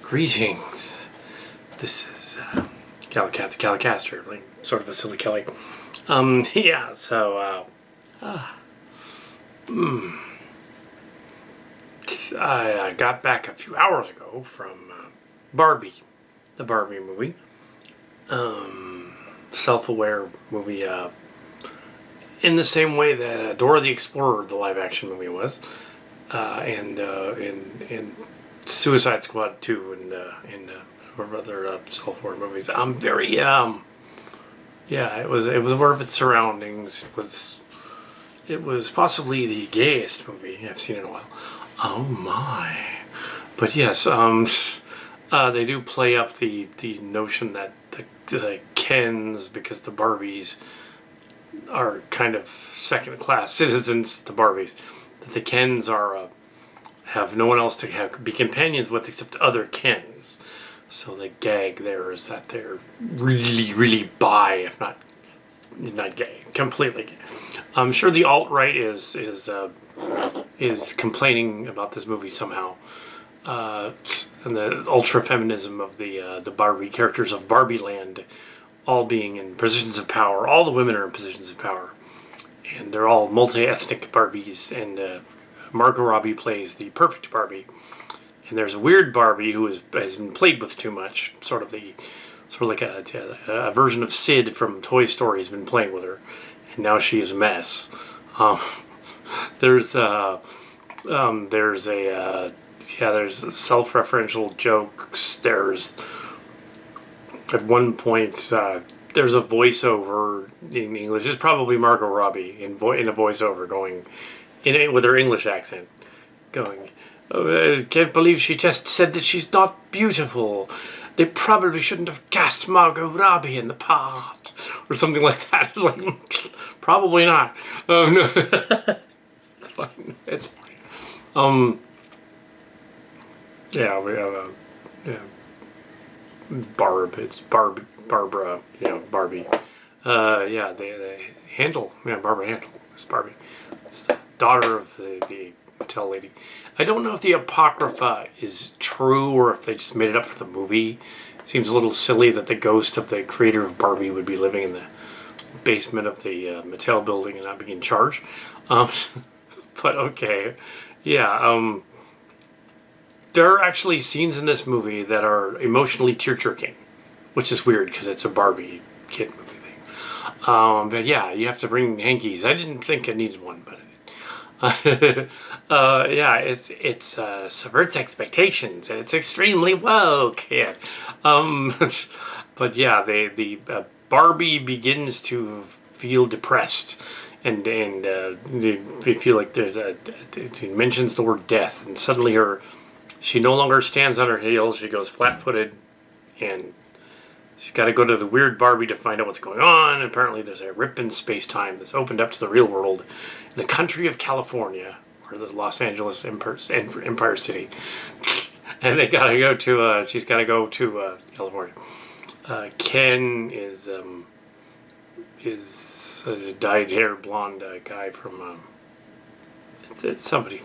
Greetings. This is Calicat the Calicaster, like sort of a silly Kelly. Yeah. So I got back a few hours ago from Barbie, the Barbie movie. Self-aware movie. In the same way that Dora the Explorer, the live-action movie, was, and Suicide Squad 2 and other self-aware movies. I'm very yeah. It was aware of its surroundings. It was possibly the gayest movie I've seen in a while. Oh my! But yes, they do play up the notion that the Kens, because the Barbies are kind of second-class citizens, the Barbies, that the Kens are have no one else to be companions with except other Kens. So the gag there is that they're really, really bi, if not gay, completely gay. I'm sure the alt-right is complaining about this movie somehow, and the ultra-feminism of the Barbie characters of Barbie Land all being in positions of power. All the women are in positions of power, and they're all multi-ethnic Barbies, and Margot Robbie plays the perfect Barbie. And there's a weird Barbie who has been played with too much, sort of like a version of Sid from Toy Story has been playing with her, and now she is a mess. There's self-referential jokes. There's at one point there's a voiceover in English. It's probably Margot Robbie in a voiceover going with her English accent, going, "Oh, I can't believe she just said that she's not beautiful. They probably shouldn't have cast Margot Robbie in the part," or something like that. It's like, probably not. Oh no, it's fine. It's fine. Yeah, we have It's Barbara. Yeah, Barbie. Yeah, they Handel. Yeah, Barbara Handel. It's Barbie. It's the daughter of the Mattel lady. I don't know if the Apocrypha is true or if they just made it up for the movie. It seems a little silly that the ghost of the creator of Barbie would be living in the basement of the Mattel building and not be in charge. But okay. Yeah, there are actually scenes in this movie that are emotionally tear-jerking, which is weird because it's a Barbie kid movie thing. But yeah, you have to bring hankies. I didn't think I needed one, but yeah, it subverts expectations and it's extremely woke. Yes, but yeah, the Barbie begins to feel depressed, and they feel like it mentions the word death, and suddenly she no longer stands on her heels. She goes flat-footed, and she's got to go to the weird Barbie to find out what's going on. Apparently there's a rip in space-time that's opened up to the real world in the country of California, or the Los Angeles Empire City. And they gotta go to, she's got to go to California. Ken is a dyed-haired blonde guy from, it's somebody,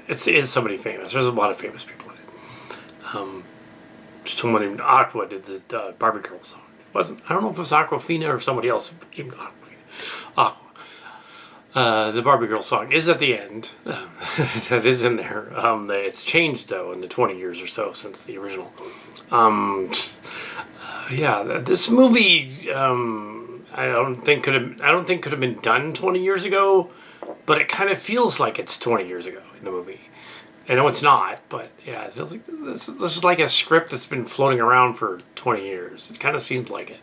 it's somebody famous. There's a lot of famous people in it. Someone named Aqua did the Barbie Girl song. I don't know if it was Aquafina or somebody else named Aqua. The Barbie Girl song is at the end. That is in there. It's changed though in the 20 years or so since the original. Yeah, this movie I don't think could have been done 20 years ago, but it kind of feels like it's 20 years ago in the movie. I know it's not, but yeah, it feels like this is like a script that's been floating around for 20 years. It kind of seems like it.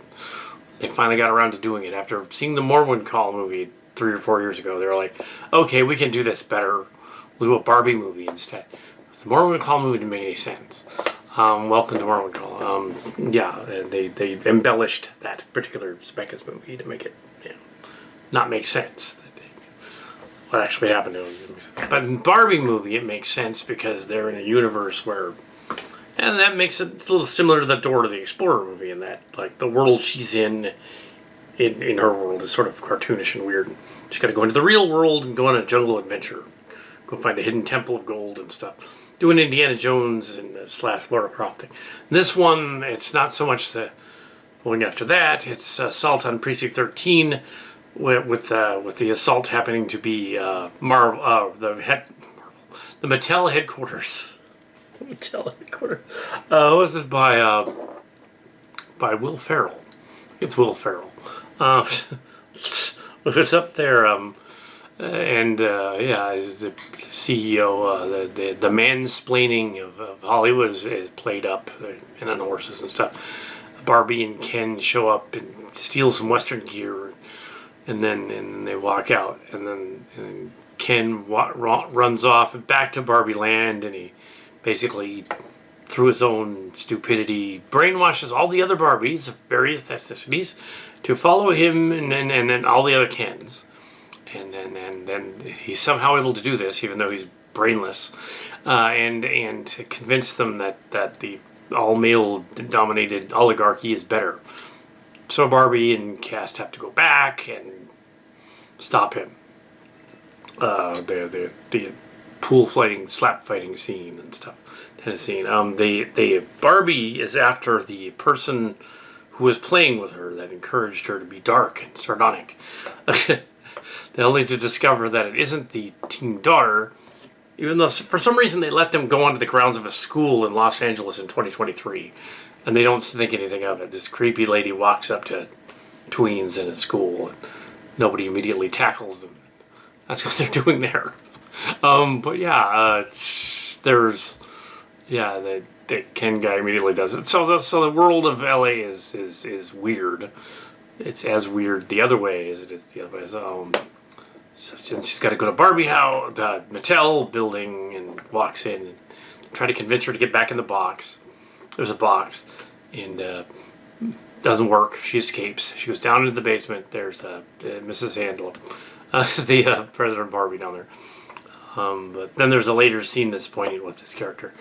They finally got around to doing it after seeing the Mormon Call movie 3 or 4 years ago. They were like, okay, we can do this better. We'll do a Barbie movie instead. The Mormon Call movie didn't make any sense. Welcome to Mormon Call. Yeah, they embellished that particular Zemeckis movie to make it not make sense. What actually happened to him. But in Barbie movie, it makes sense because they're in a universe where, and that makes it a little similar to the Dora the Explorer movie in that, like, the world she's in her world is sort of cartoonish and weird. She's got to go into the real world and go on a jungle adventure go find a hidden temple of gold and stuff. Doing Indiana Jones and / Lara Croft thing. This one, it's not so much the going after that. It's assault on Precinct 13 with the assault happening to be the Mattel headquarters. Mattel headquarters. Was this by Will Ferrell? It's Will Ferrell. It was up there, and the CEO, the mansplaining of Hollywood is played up and on horses and stuff. Barbie and Ken show up and steal some Western gear, and then they walk out, and then Ken runs off back to Barbie Land, and he basically, through his own stupidity, brainwashes all the other Barbies of various ethnicities to follow him, and then all the other Kens. And then he's somehow able to do this, even though he's brainless, and to convince them that the all-male dominated oligarchy is better. So Barbie and cast have to go back and stop him. The pool fighting, slap fighting scene and stuff. Kind of scene. The Barbie is after the person who was playing with her that encouraged her to be dark and sardonic. Only to discover that it isn't the teen daughter, even though for some reason they let them go onto the grounds of a school in Los Angeles in 2023, and they don't think anything of it. This creepy lady walks up to tweens in a school, and nobody immediately tackles them. That's what they're doing there. But yeah, the Ken guy immediately does it. So the world of LA is weird. It's as weird the other way as it is the other way. So she's got to go to Barbie house, the Mattel building, and walks in and try to convince her to get back in the box. There's a box, and doesn't work. She escapes. She goes down into the basement. There's Mrs. Handler, the President Barbie down there. But then there's a later scene that's poignant with this character.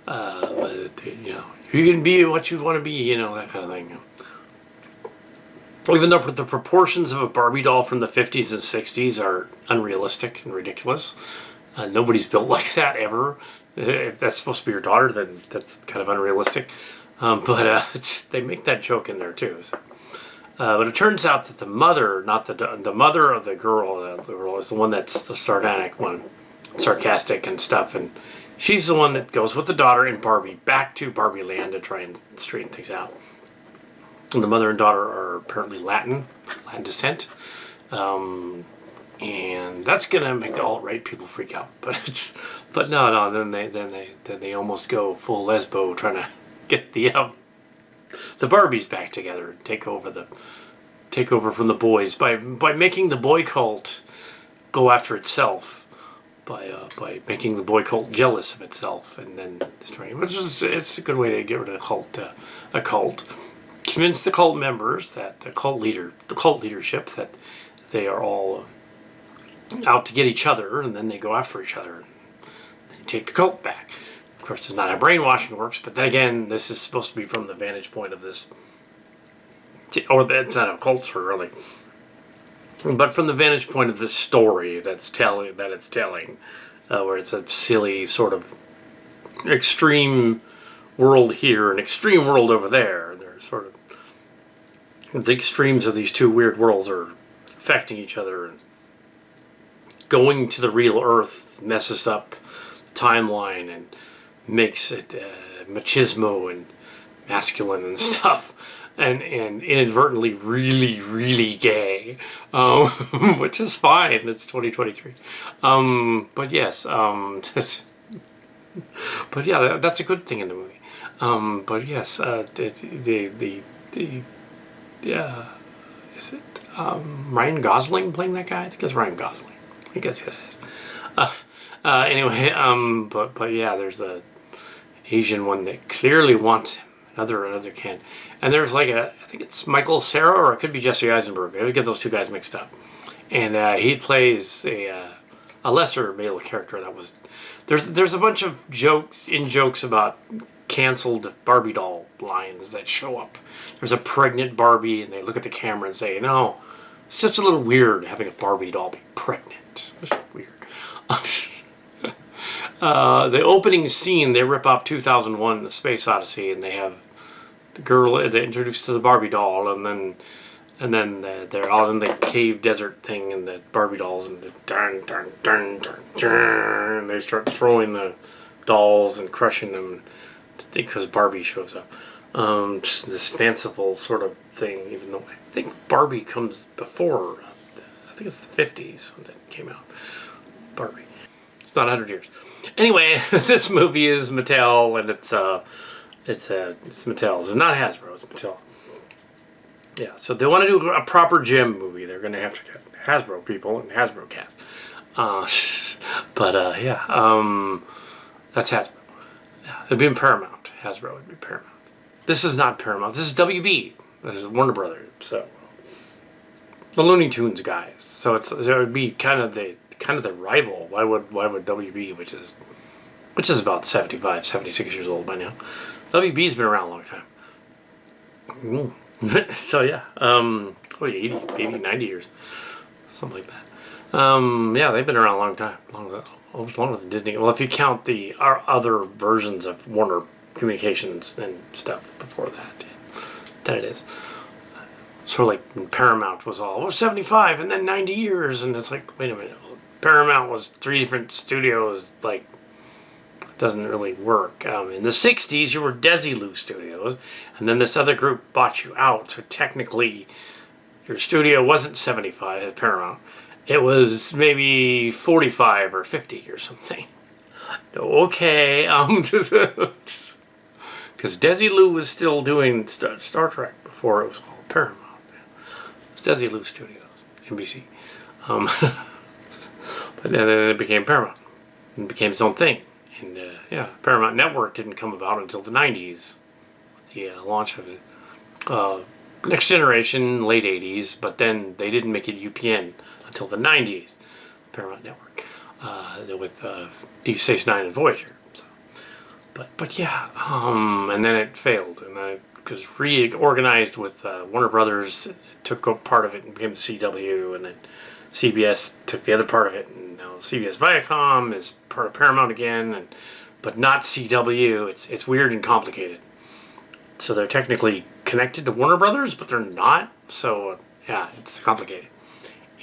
You can be what you want to be, that kind of thing. Even though the proportions of a Barbie doll from the 50s and 60s are unrealistic and ridiculous, nobody's built like that ever. If that's supposed to be your daughter, then that's kind of unrealistic. But they make that joke in there too. So. But it turns out that the mother, not the mother of the girl is the one that's the sardonic one, sarcastic and stuff, and she's the one that goes with the daughter and Barbie back to Barbie Land to try and straighten things out. And the mother and daughter are apparently Latin descent, and that's gonna make the alt-right people freak out. But no, then they almost go full lesbo, trying to get the Barbies back together and take over from the boys by making the boy cult go after itself, by making the boy cult jealous of itself, and then destroying it. It's a good way to get rid of a cult. Convince the cult members that the cult leadership, that they are all out to get each other, and then they go after each other and take the cult back. Of course, it's not how brainwashing works, but then again, this is supposed to be from the vantage point of this, or it's not a culture really, but from the vantage point of this story it's telling, where it's a silly sort of extreme world here and extreme world over there. They're sort of the extremes of these two weird worlds are affecting each other, and going to the real Earth messes up the timeline and makes it machismo and masculine and stuff, and inadvertently really, really gay, which is fine. It's 2023. But yes, but yeah, that's a good thing in the movie. But yes, is it Ryan Gosling playing that guy? I think it's Ryan Gosling. I guess that is. Anyway, but yeah, there's a Asian one that clearly wants him. Another Ken. And there's I think it's Michael Cera, or it could be Jesse Eisenberg. I would get those two guys mixed up. And he plays a lesser male character. There's a bunch of jokes about canceled Barbie doll lines that show up. There's a pregnant Barbie, and they look at the camera and say, "No, it's just a little weird having a Barbie doll be pregnant. It's weird." The opening scene, they rip off 2001: The Space Odyssey, and they have the girl they introduced to the Barbie doll, and then they're all in the cave desert thing, and the Barbie dolls, and the dun dun dun dun dun, and they start throwing the dolls and crushing them because Barbie shows up. This fanciful sort of thing, even though I think Barbie comes before. I think it's the 50s when it came out. Barbie. It's not 100 years. Anyway, this movie is Mattel, and it's Mattel. It's not Hasbro. It's Mattel. Yeah. So they want to do a proper Gem movie. They're going to have to get Hasbro people and Hasbro cast. That's Hasbro. Yeah, it'd be in Paramount. Hasbro would be Paramount. This is not Paramount. This is WB. This is Warner Brothers. So the Looney Tunes guys. So it would be kind of the rival. Why would WB, which is about 75, 76 years old by now. WB's been around a long time. So yeah, 80, 90 years, something like that. Yeah, they've been around a long time, almost longer than Disney. Well, if you count our other versions of Warner Communications and stuff before that, it is. Sort of like when Paramount was all 75 and then 90 years, and it's like, wait a minute, Paramount was 3 different studios, like. Doesn't really work. In the 60s, you were Desilu Studios, and then this other group bought you out. So technically, your studio wasn't 75 at Paramount. It was maybe 45 or 50 or something. Okay, because Desilu was still doing Star Trek before it was called Paramount. It was Desilu Studios, NBC. But then it became Paramount. And it became its own thing. And Paramount Network didn't come about until the 90s, with the launch of it. Next Generation, late 80s, but then they didn't make it UPN until the 90s, Paramount Network, with Deep Space Nine and Voyager. So, but yeah, and then it failed, and then it was reorganized with Warner Brothers, took part of it and became the CW, and then CBS took the other part of it, and now CBS Viacom is part of Paramount again, but not CW. It's weird and complicated. So they're technically connected to Warner Brothers, but they're not. So yeah, it's complicated.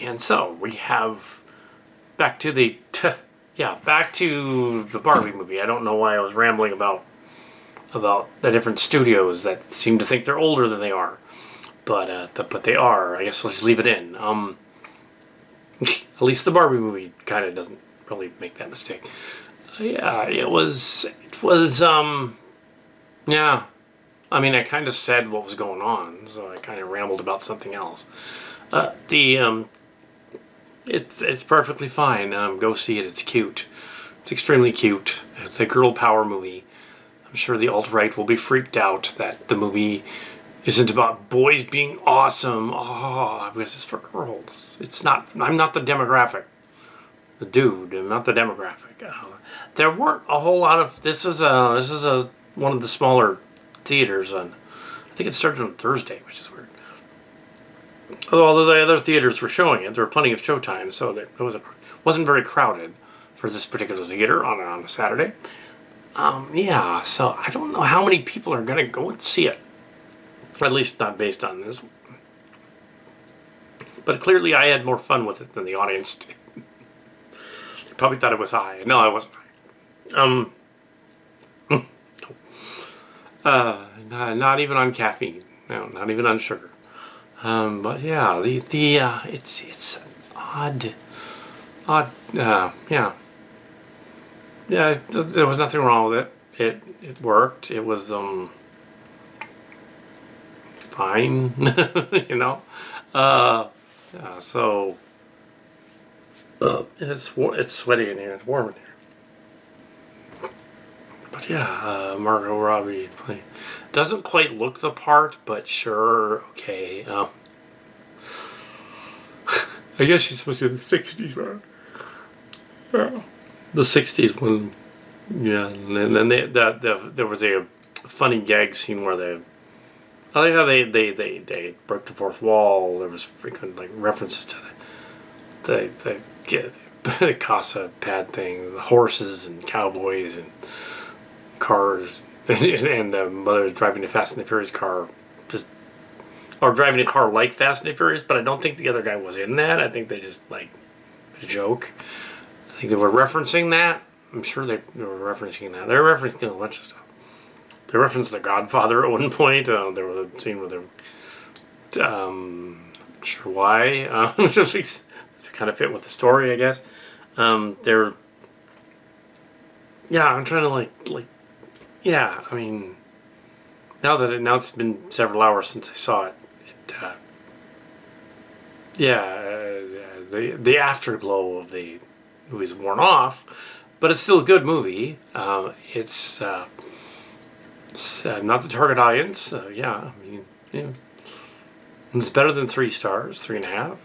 And so we have back to the Barbie movie. I don't know why I was rambling about the different studios that seem to think they're older than they are, but they are. I guess let's leave it in. At least the Barbie movie kind of doesn't really make that mistake. It was. Yeah. I mean, I kind of said what was going on, so I kind of rambled about something else. It's perfectly fine. Go see it. It's cute. It's extremely cute. It's a girl power movie. I'm sure the alt-right will be freaked out that the movie isn't about boys being awesome. Oh, because it's for girls. It's not. I'm not the demographic. The dude. I'm not the demographic. There weren't a whole lot of. This is one of the smaller theaters on. I think it started on Thursday, which is weird. Although the other theaters were showing it, there were plenty of showtime, so it wasn't very crowded for this particular theater on a Saturday. So I don't know how many people are gonna go and see it. At least not based on this. But clearly I had more fun with it than the audience did. They probably thought it was high. No, I wasn't high. Not even on caffeine. No, not even on sugar. But yeah, it's odd. Yeah. Yeah, there was nothing wrong with it. It worked. It was fine, you know. So it's sweaty in here. It's warm in here. But yeah, Margot Robbie doesn't quite look the part, but sure, okay. I guess she's supposed to be the '60s, right? Yeah. The '60s when, yeah, and then there was a funny gag scene where I like how they broke the fourth wall. There was frequent like references to the Casa pad thing, the horses and cowboys and cars, and the mother driving the Fast and the Furious car, just or driving a car like Fast and the Furious. But I don't think the other guy was in that. I think they just like a joke. I think they were referencing that. I'm sure they were referencing that. They were referencing a bunch of stuff. They referenced The Godfather at one point. There was a scene where they not sure why. It kind of fit with the story, I guess. They're, yeah, I'm trying to like, yeah. I mean, now it's been several hours since I saw it. The afterglow of the movie's worn off, but it's still a good movie. It's not the target audience. Yeah, I mean, yeah. It's better than 3 stars, 3.5,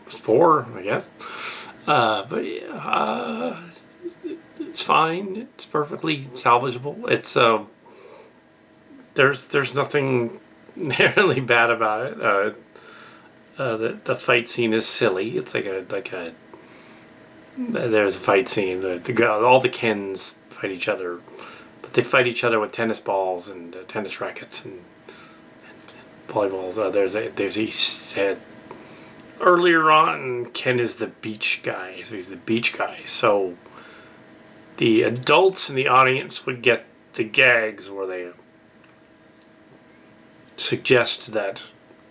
4, I guess. But yeah, it's fine. It's perfectly salvageable. It's there's nothing inherently bad about it. The fight scene is silly. It's like a there's a fight scene. All the Kens fight each other, but they fight each other with tennis balls and tennis rackets and volleyballs. He said earlier on, Ken is the beach guy, so he's the beach guy. So the adults in the audience would get the gags where they suggest that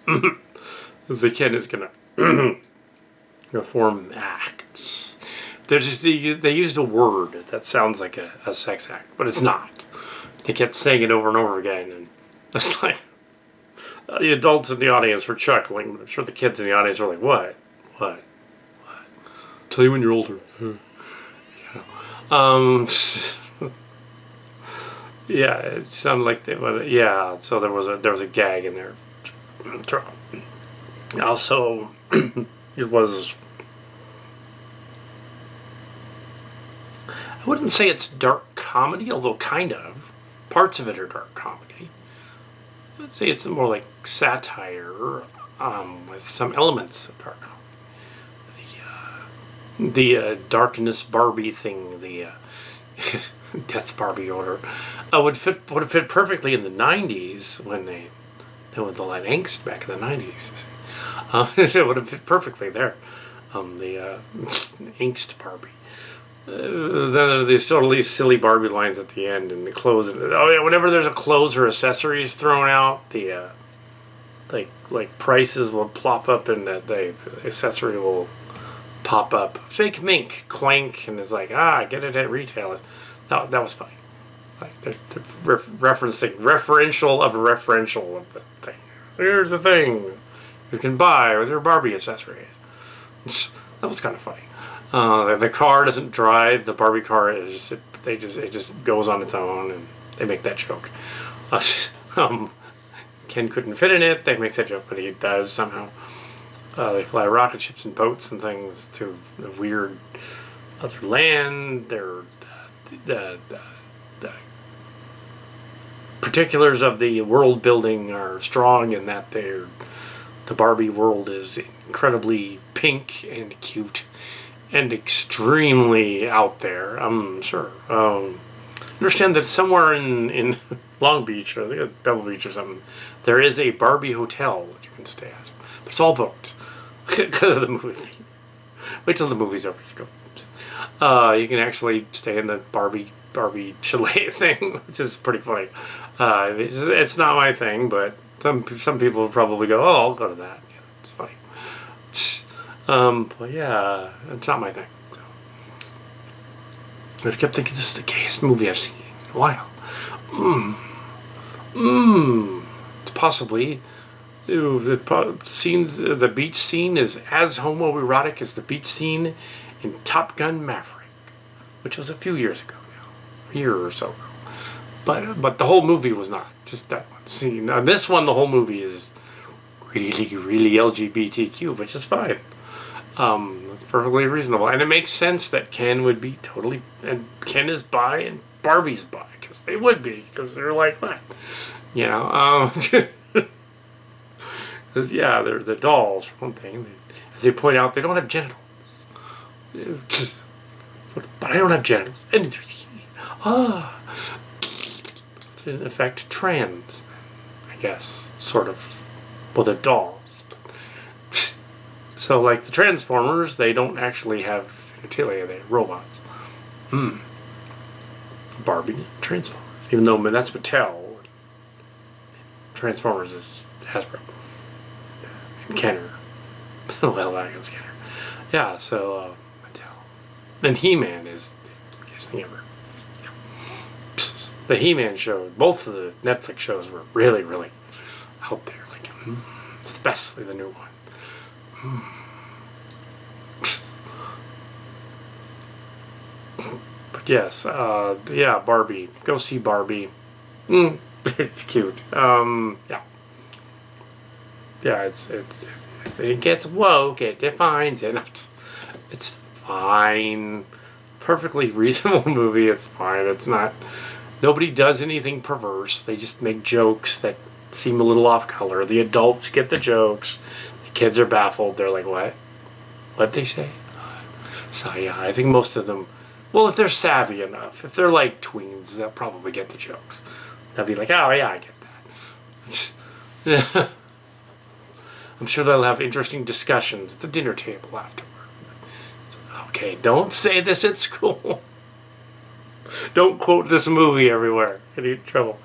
the Ken is gonna perform acts. They used a word that sounds like a sex act, but it's not. They kept saying it over and over again, and it's like the adults in the audience were chuckling, but I'm sure the kids in the audience were like, "What? What? Tell you when you're older." Yeah, it sounded like they would. Yeah, so there was a gag in there. Also, it was. I wouldn't say it's dark comedy, although kind of. Parts of it are dark comedy. I'd say it's more like satire with some elements of dark comedy. The darkness Barbie thing, the Death Barbie order, would have fit perfectly in the 90s when there was all that angst back in the 90s. It would have fit perfectly there. The angst Barbie. Then there's sort of these silly Barbie lines at the end and the clothes. Oh yeah, whenever there's a clothes or accessories thrown out, the like prices will plop up and the accessory will pop up. Fake mink clank, and it's like get it at retail. That was funny. Like they're referencing referential of a referential of the thing. Here's the thing you can buy with your Barbie accessories. That was kind of funny. The car doesn't drive. The Barbie car it just goes on its own, and they make that joke. Ken couldn't fit in it. They make that joke, but he does somehow. They fly rocket ships and boats and things to a weird other land. The particulars of the world building are strong in that the Barbie world is incredibly pink and cute and extremely out there, I'm sure. Understand that somewhere in Long Beach, or I think it's Pebble Beach or something, there is a Barbie hotel that you can stay at. But it's all booked because of the movie. Wait till the movie's over. You can actually stay in the Barbie chalet thing, which is pretty funny. It's not my thing, but some people will probably go, "Oh, I'll go to that." Yeah, it's funny. But yeah, it's not my thing. So. I kept thinking this is the gayest movie I've seen in a while. It's possibly the beach scene is as homoerotic as the beach scene in Top Gun Maverick, which was a few years ago now, a year or so ago. But the whole movie was not, just that one scene. Now this one, the whole movie is really LGBTQ, which is fine. It's perfectly reasonable, and it makes sense that Ken would be totally, and Ken is bi and Barbie's bi, because they would be, because they're like that, you know. Because yeah, they're the dolls for one thing. As they point out, they don't have genitals. But I don't have genitals. And there's in effect trans, I guess, sort of. Well, they're dolls. So, like the Transformers, they don't actually have genitalia, they're robots. Barbie, Transformers. Even though that's Mattel, Transformers is Hasbro. And Kenner. Well, that is Kenner. Yeah, so, Mattel. And He-Man is the ever. The He-Man show, both of the Netflix shows were really, really out there. Like, especially the new one. But yes, yeah, Barbie. Go see Barbie. It's cute. Yeah. Yeah, it gets woke, it defines it. It's fine. Perfectly reasonable movie, it's fine. It's not... Nobody does anything perverse. They just make jokes that seem a little off color. The adults get the jokes. The kids are baffled. They're like, what? What'd they say? So, yeah, I think most of them... Well, if they're savvy enough. If they're like tweens, they'll probably get the jokes. They'll be like, oh, yeah, I get that. I'm sure they'll have interesting discussions at the dinner table afterward. Okay, don't say this at school. Don't quote this movie everywhere. I need trouble.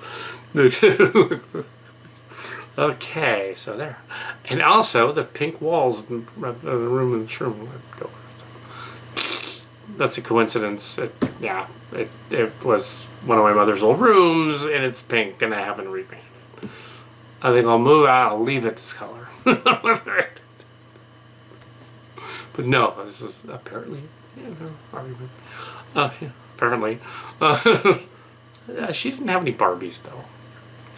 Okay, so there. And also, the pink walls in the room in this room. That's a coincidence. It was one of my mother's old rooms, and it's pink, and I haven't repainted it. I think I'll move out. I'll leave it this color. But no, this is apparently... Yeah, apparently. She didn't have any Barbies, though.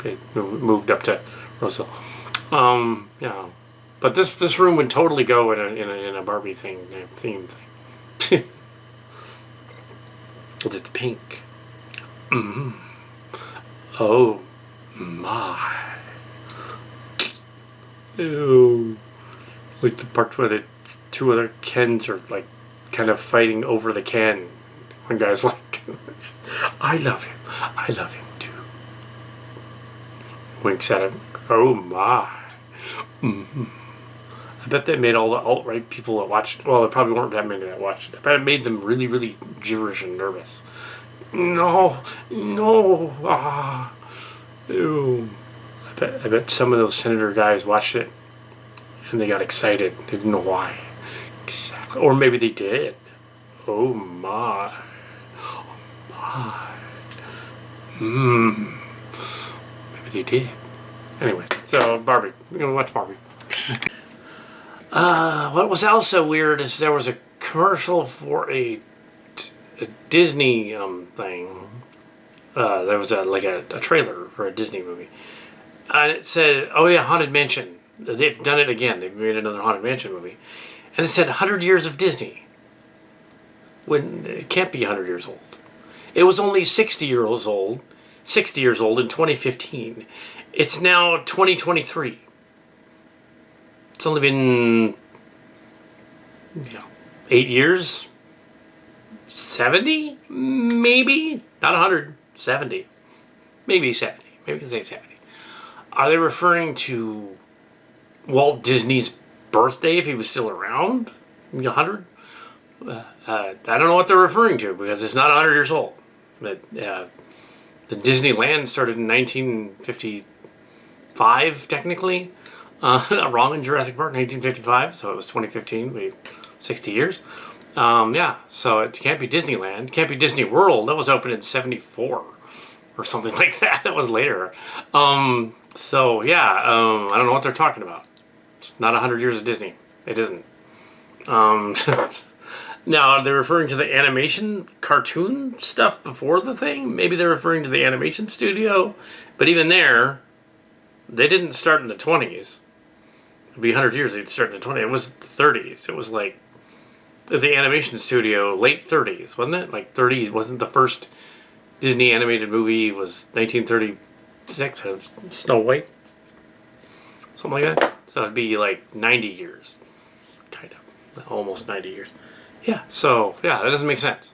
They moved up to Roseville. Yeah. But this room would totally go in a Barbie theme thing. It's pink. Oh my. Ew. Like the part where the two other Kens are like kind of fighting over the Ken. One guy's like, I love him. I love him too. Winks at him. Oh my. I bet they made all the alt-right people that watched... Well, there probably weren't that many that watched it. I bet it made them really, really gibberish and nervous. No. Ew. I bet some of those senator guys watched it and they got excited. They didn't know why. Exactly. Or maybe they did. Oh my. Maybe they did. Anyway, so Barbie. We're going to watch Barbie. What was also weird is there was a commercial for a Disney thing. There was a trailer for a Disney movie. And it said, oh yeah, Haunted Mansion. They've done it again. They've made another Haunted Mansion movie. And it said 100 years of Disney. When it can't be 100 years old. It was only 60 years old in 2015. It's now 2023. It's only been 8 years. 70? Maybe? Not 100. 70. Maybe 70. Maybe we can say 70. Are they referring to Walt Disney's birthday if he was still around? 100? I don't know what they're referring to because it's not 100 years old. But the Disneyland started in 1955, technically. Wrong in Jurassic Park, 1955, so it was 2015, 60 years. Yeah, so it can't be Disneyland. It can't be Disney World. That was opened in 74 or something like that. That was later. So, yeah, I don't know what they're talking about. It's not 100 years of Disney. It isn't. Now, are they referring to the animation cartoon stuff before the thing? Maybe they're referring to the animation studio. But even there, they didn't start in the 20s. It'd be 100 years they'd start in the 20s. It was the 30s. It was like the animation studio, late 30s, wasn't it? Like 30s. Wasn't the first Disney animated movie was 1936, Snow White? Something like that. So it'd be like 90 years. Kind of. Almost 90 years. Yeah. So yeah, that doesn't make sense.